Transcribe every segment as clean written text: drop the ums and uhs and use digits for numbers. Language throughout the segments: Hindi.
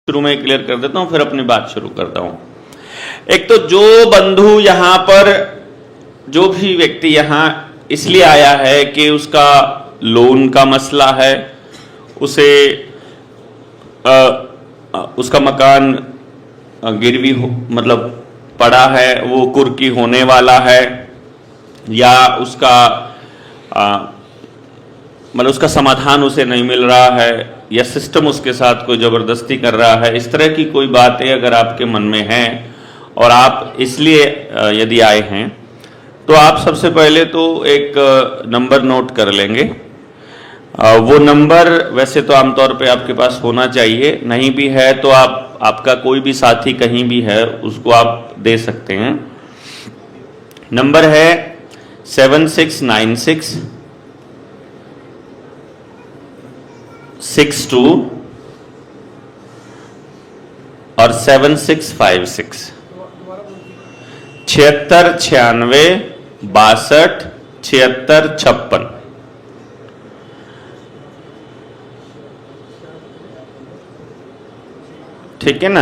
शुरू में क्लियर कर देता हूं, फिर अपनी बात शुरू करता हूं। एक तो जो बंधु यहां पर, जो भी व्यक्ति यहां इसलिए आया है कि उसका लोन का मसला है, उसे उसका मकान गिरवी मतलब पड़ा है, वो कुर्की होने वाला है, या उसका मतलब उसका समाधान उसे नहीं मिल रहा है, या सिस्टम उसके साथ कोई जबरदस्ती कर रहा है, इस तरह की कोई बातें अगर आपके मन में हैं और आप इसलिए यदि आए हैं, तो आप सबसे पहले तो एक नंबर नोट कर लेंगे। वो नंबर वैसे तो आमतौर पे आपके पास होना चाहिए, नहीं भी है तो आपका कोई भी साथी कहीं भी है उसको आप दे सकते हैं। नंबर है 7696 62 और 7656 76 96 62 76 56। ठीक है ना?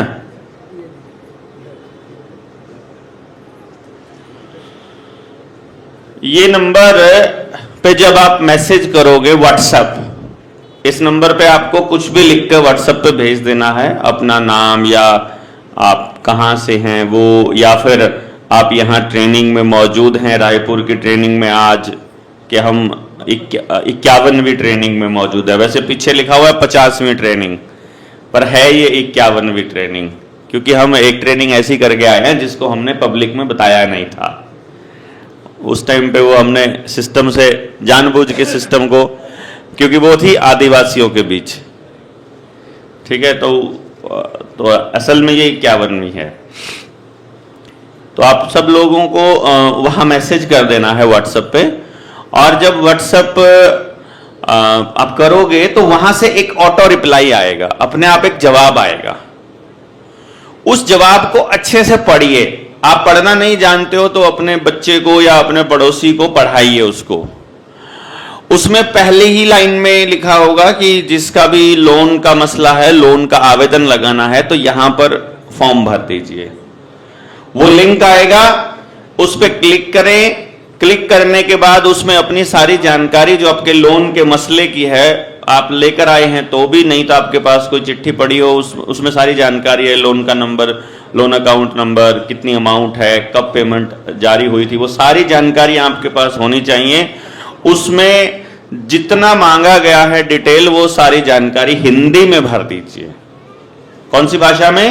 ये नंबर पे जब आप मैसेज करोगे व्हाट्सएप, इस नंबर पे आपको कुछ भी लिख कर व्हाट्सएप पे भेज देना है, अपना नाम या आप कहां से हैं वो, या फिर आप यहां ट्रेनिंग में मौजूद हैं, रायपुर की ट्रेनिंग में आज कि हम 51वीं ट्रेनिंग में मौजूद है। वैसे पीछे लिखा हुआ है 50वीं ट्रेनिंग, पर है ये 51वीं ट्रेनिंग, क्योंकि हम एक ट्रेनिंग ऐसी करके आए हैं जिसको हमने पब्लिक में बताया नहीं था। उस टाइम पे वो हमने सिस्टम से जानबूझ के सिस्टम को, क्योंकि वो थी आदिवासियों के बीच, ठीक है, तो असल में ये 51वीं है। तो आप सब लोगों को वहां मैसेज कर देना है व्हाट्सएप पे, और जब व्हाट्सएप आप करोगे तो वहां से एक ऑटो रिप्लाई आएगा, अपने आप एक जवाब आएगा। उस जवाब को अच्छे से पढ़िए। आप पढ़ना नहीं जानते हो तो अपने बच्चे को या अपने पड़ोसी को पढ़ाइए उसको। उसमें पहले ही लाइन में लिखा होगा कि जिसका भी लोन का मसला है, लोन का आवेदन लगाना है, तो यहां पर फॉर्म भर दीजिए। वो लिंक आएगा, उस पर क्लिक करें। क्लिक करने के बाद उसमें अपनी सारी जानकारी जो आपके लोन के मसले की है आप लेकर आए हैं तो भी, नहीं तो आपके पास कोई चिट्ठी पड़ी हो उसमें सारी जानकारी है, लोन का नंबर, लोन अकाउंट नंबर, कितनी अमाउंट है, कब पेमेंट जारी हुई थी, वो सारी जानकारी आपके पास होनी चाहिए। उसमें जितना मांगा गया है डिटेल, वो सारी जानकारी हिंदी में भर दीजिए। कौन सी भाषा में?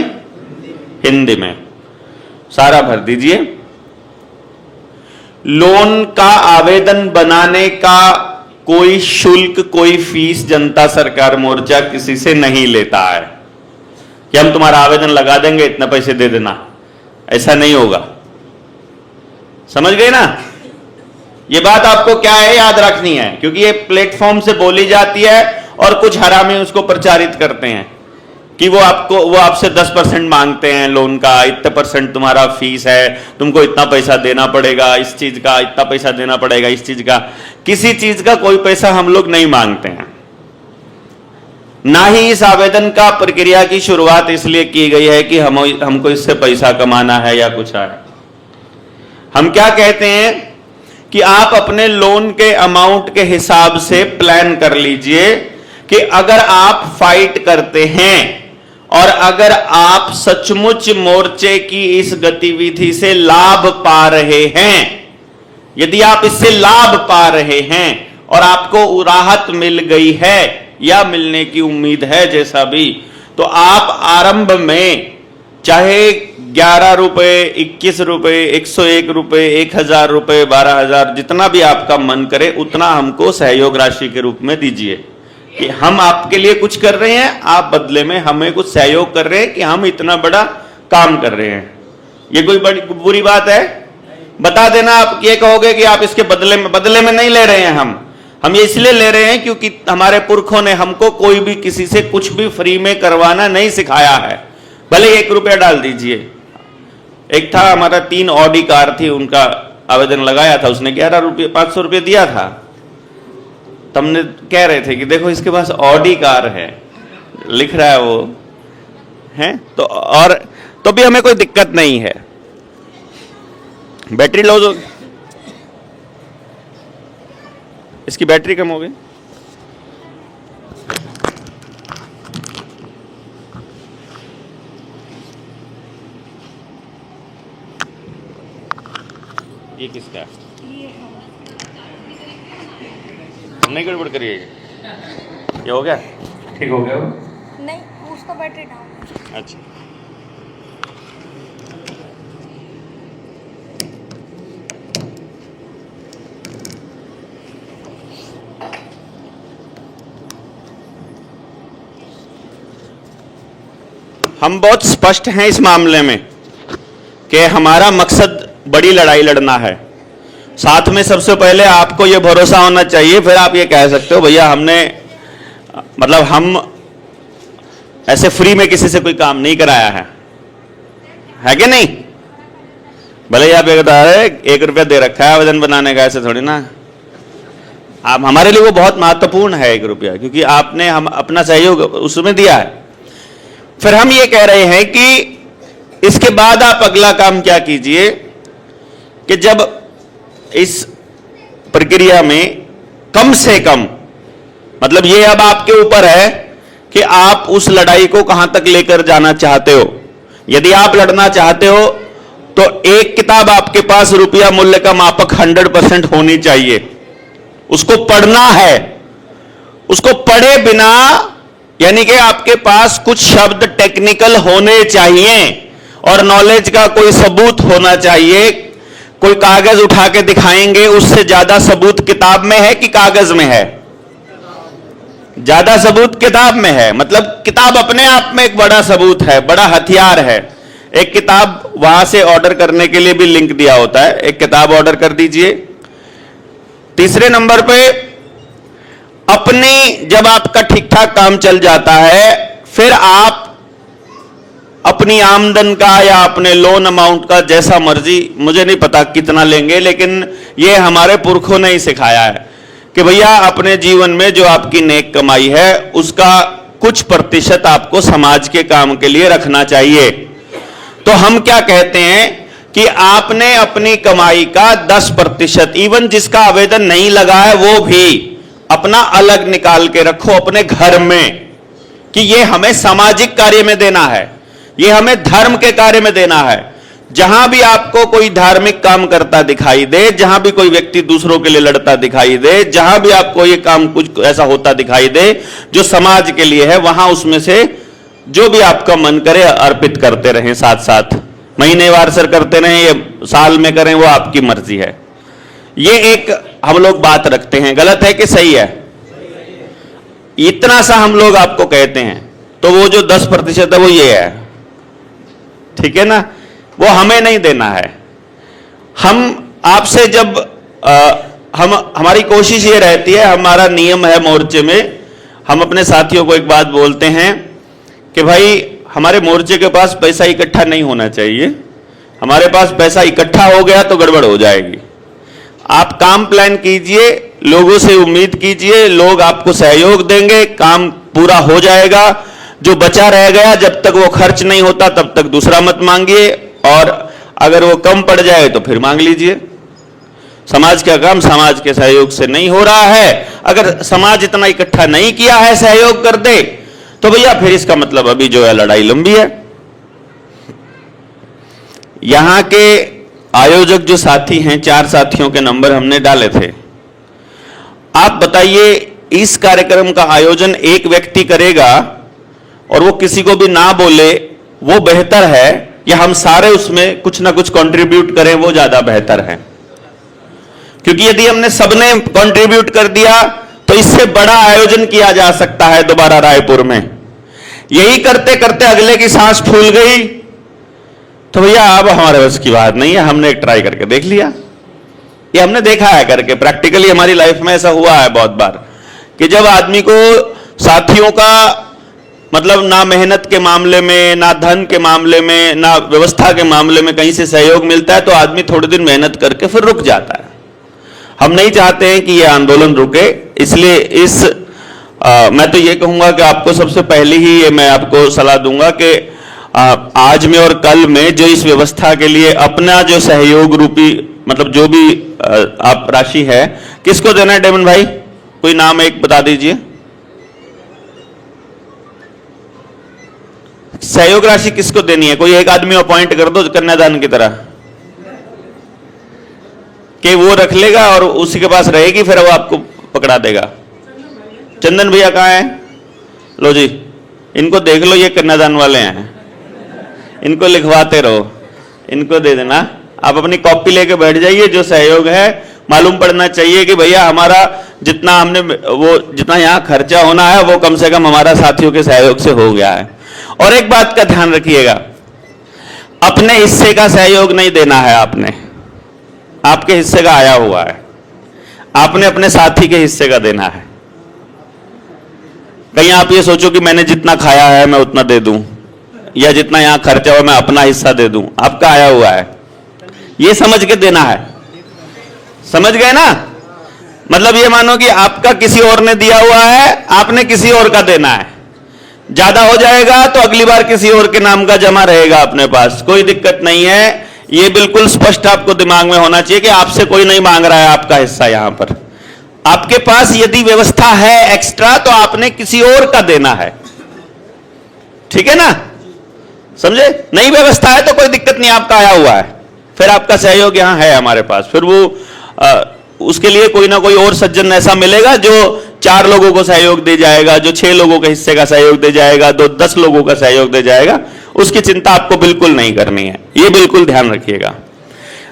हिंदी में सारा भर दीजिए। लोन का आवेदन बनाने का कोई शुल्क, कोई फीस जनता सरकार मोर्चा किसी से नहीं लेता है कि हम तुम्हारा आवेदन लगा देंगे, इतना पैसे दे देना, ऐसा नहीं होगा। समझ गए ना? ये बात आपको क्या है याद रखनी है, क्योंकि ये प्लेटफॉर्म से बोली जाती है और कुछ हरामी उसको प्रचारित करते हैं कि वो आपसे 10% मांगते हैं लोन का, इतने % तुम्हारा फीस है, तुमको इतना पैसा देना पड़ेगा, इस चीज का इतना पैसा देना पड़ेगा, इस चीज का, किसी चीज का कोई पैसा हम लोग नहीं मांगते हैं। ना ही इस आवेदन का प्रक्रिया की शुरुआत इसलिए की गई है कि हमको इससे पैसा कमाना है या कुछ है। हम क्या कहते हैं कि आप अपने लोन के अमाउंट के हिसाब से प्लान कर लीजिए कि अगर आप फाइट करते हैं और अगर आप सचमुच मोर्चे की इस गतिविधि से लाभ पा रहे हैं, यदि आप इससे लाभ पा रहे हैं और आपको राहत मिल गई है या मिलने की उम्मीद है, जैसा भी, तो आप आरंभ में चाहे 11 रुपए, 21 रुपए, 101 रुपए, 1000 रुपए, 12,000, जितना भी आपका मन करे उतना हमको सहयोग राशि के रूप में दीजिए कि हम आपके लिए कुछ कर रहे हैं, आप बदले में हमें कुछ सहयोग कर रहे हैं कि हम इतना बड़ा काम कर रहे हैं। ये कोई बड़ी बुरी बात है? बता देना। आप ये कहोगे कि आप इसके बदले में नहीं ले रहे हैं, हम ये इसलिए ले रहे हैं क्योंकि हमारे पुरखों ने हमको कोई भी किसी से कुछ भी फ्री में करवाना नहीं सिखाया है। भले 1 रुपया डाल दीजिए। एक था हमारा 3 ऑडी कार थी, उनका आवेदन लगाया था, उसने 500 रुपये दिया था। तुमने कह रहे थे कि देखो इसके पास ऑडी कार है, लिख रहा है वो, हैं तो, और तो भी हमें कोई दिक्कत नहीं है। बैटरी लॉस हो, इसकी बैटरी कम हो गई। ये किसका है? नहीं गड़बड़ करिए, ये हो गया, ठीक हो गया? नहीं, उसका बैटरी डाउन। अच्छा, हम बहुत स्पष्ट हैं इस मामले में कि हमारा मकसद बड़ी लड़ाई लड़ना है। साथ में सबसे पहले आपको यह भरोसा होना चाहिए, फिर आप ये कह सकते हो भैया हमने, मतलब हम ऐसे फ्री में किसी से कोई काम नहीं कराया है कि नहीं? भले ही आप ये बता रहे 1 रुपया दे रखा है आवेदन बनाने का, ऐसे थोड़ी ना। आप, हमारे लिए वो बहुत महत्वपूर्ण है 1 रुपया, क्योंकि आपने हम अपना सहयोग उसमें दिया है। फिर हम ये कह रहे हैं कि इसके बाद आप अगला काम क्या कीजिए कि जब इस प्रक्रिया में कम से कम, मतलब ये अब आपके ऊपर है कि आप उस लड़ाई को कहां तक लेकर जाना चाहते हो। यदि आप लड़ना चाहते हो तो एक किताब आपके पास रुपया मूल्य का मापक 100% होनी चाहिए। उसको पढ़ना है, उसको पढ़े बिना, यानी कि आपके पास कुछ शब्द टेक्निकल होने चाहिए और नॉलेज का कोई सबूत होना चाहिए। कोई कागज उठा के दिखाएंगे, उससे ज्यादा सबूत किताब में है कि कागज में है? ज्यादा सबूत किताब में है। मतलब किताब अपने आप में एक बड़ा सबूत है, बड़ा हथियार है। एक किताब वहां से ऑर्डर करने के लिए भी लिंक दिया होता है, एक किताब ऑर्डर कर दीजिए। तीसरे नंबर पे, अपनी जब आपका ठीक ठाक काम चल जाता है, फिर आप अपनी आमदन का या अपने लोन अमाउंट का जैसा मर्जी, मुझे नहीं पता कितना लेंगे, लेकिन ये हमारे पुरखों ने ही सिखाया है कि भैया अपने जीवन में जो आपकी नेक कमाई है उसका कुछ प्रतिशत आपको समाज के काम के लिए रखना चाहिए। तो हम क्या कहते हैं कि आपने अपनी कमाई का 10%, इवन जिसका आवेदन नहीं लगा है वो भी अपना अलग निकाल के रखो अपने घर में, कि ये हमें सामाजिक कार्य में देना है, ये हमें धर्म के कार्य में देना है। जहां भी आपको कोई धार्मिक काम करता दिखाई दे, जहां भी कोई व्यक्ति दूसरों के लिए लड़ता दिखाई दे, जहां भी आपको ये काम कुछ ऐसा होता दिखाई दे जो समाज के लिए है, वहां उसमें से जो भी आपका मन करे अर्पित करते रहें। साथ साथ महीनेवार से करते रहें, ये साल में करें, वो आपकी मर्जी है। ये एक हम लोग बात रखते हैं, गलत है कि सही है? इतना सा हम लोग आपको कहते हैं। तो वो जो 10% है वो ये है, ठीक है ना? वो हमें नहीं देना है। हम आपसे जब हमारी कोशिश ये रहती है, हमारा नियम है मोर्चे में, हम अपने साथियों को एक बात बोलते हैं कि भाई हमारे मोर्चे के पास पैसा इकट्ठा नहीं होना चाहिए। हमारे पास पैसा इकट्ठा हो गया तो गड़बड़ हो जाएगी। आप काम प्लान कीजिए, लोगों से उम्मीद कीजिए, लोग आपको सहयोग देंगे, काम पूरा हो जाएगा। जो बचा रह गया, जब तक वो खर्च नहीं होता तब तक दूसरा मत मांगिए, और अगर वो कम पड़ जाए तो फिर मांग लीजिए। समाज का काम समाज के सहयोग से नहीं हो रहा है। अगर समाज इतना इकट्ठा नहीं किया है सहयोग कर दे तो भैया फिर इसका मतलब अभी जो है लड़ाई लंबी है। यहां के आयोजक जो साथी हैं, 4 साथियों के नंबर हमने डाले थे। आप बताइए, इस कार्यक्रम का आयोजन एक व्यक्ति करेगा और वो किसी को भी ना बोले, वो बेहतर है, या हम सारे उसमें कुछ ना कुछ कंट्रीब्यूट करें, वो ज्यादा बेहतर है? क्योंकि यदि हमने सबने कंट्रीब्यूट कर दिया तो इससे बड़ा आयोजन किया जा सकता है दोबारा रायपुर में। यही करते करते अगले की सांस फूल गई तो भैया अब हमारे बस की बात नहीं है। हमने एक ट्राई करके देख लिया, ये हमने देखा है करके, प्रैक्टिकली हमारी लाइफ में ऐसा हुआ है बहुत बार कि जब आदमी को साथियों का, मतलब ना मेहनत के मामले में, ना धन के मामले में, ना व्यवस्था के मामले में कहीं से सहयोग मिलता है तो आदमी थोड़े दिन मेहनत करके फिर रुक जाता है। हम नहीं चाहते हैं कि यह आंदोलन रुके, इसलिए मैं तो ये कहूंगा कि आपको सबसे पहले ही ये मैं आपको सलाह दूंगा कि आज में और कल में जो इस व्यवस्था के लिए अपना जो सहयोग रूपी मतलब जो भी आप राशि है किसको देना है डेमन भाई? कोई नाम एक बता दीजिए। सहयोग राशि किसको देनी है? कोई एक आदमी अपॉइंट कर दो कन्यादान की तरह कि वो रख लेगा और उसी के पास रहेगी, फिर वो आपको पकड़ा देगा। चंदन भैया कहाँ है? लो जी, इनको देख लो, ये कन्यादान वाले हैं, इनको लिखवाते रहो, इनको दे देना। आप अपनी कॉपी लेके बैठ जाइए। जो सहयोग है मालूम पड़ना चाहिए कि भैया हमारा जितना हमने वो जितना यहाँ खर्चा होना है वो कम से कम हमारा साथियों के सहयोग से हो गया है। और एक बात का ध्यान रखिएगा, अपने हिस्से का सहयोग नहीं देना है आपने, आपके हिस्से का आया हुआ है, आपने अपने साथी के हिस्से का देना है। कहीं आप ये सोचो कि मैंने जितना खाया है मैं उतना दे दूं, या जितना यहां खर्चा हुआ मैं अपना हिस्सा दे दूं। आपका आया हुआ है, ये समझ के देना है। समझ गए ना? मतलब ये मानो कि आपका किसी और ने दिया हुआ है, आपने किसी और का देना है। ज्यादा हो जाएगा तो अगली बार किसी और के नाम का जमा रहेगा अपने पास, कोई दिक्कत नहीं है। ये बिल्कुल स्पष्ट आपको दिमाग में होना चाहिए कि आपसे कोई नहीं मांग रहा है आपका हिस्सा। यहां पर आपके पास यदि व्यवस्था है एक्स्ट्रा तो आपने किसी और का देना है, ठीक है ना? समझे? नई व्यवस्था है तो कोई दिक्कत नहीं, आपका आया हुआ है, फिर आपका सहयोग यहां है हमारे पास। फिर वो उसके लिए कोई ना कोई और सज्जन ऐसा मिलेगा जो 4 लोगों को सहयोग दे जाएगा, जो 6 लोगों के हिस्से का सहयोग दे जाएगा, 10 लोगों का सहयोग दे जाएगा। उसकी चिंता आपको बिल्कुल नहीं करनी है, ये बिल्कुल ध्यान रखिएगा।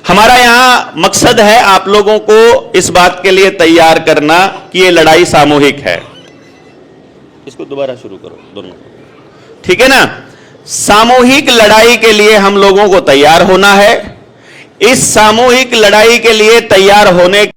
हमारा यहां मकसद है आप लोगों को इस बात के लिए तैयार करना कि ये लड़ाई सामूहिक है। इसको दोबारा शुरू करो दोनों, ठीक है ना? सामूहिक लड़ाई के लिए हम लोगों को तैयार होना है। इस सामूहिक लड़ाई के लिए तैयार होने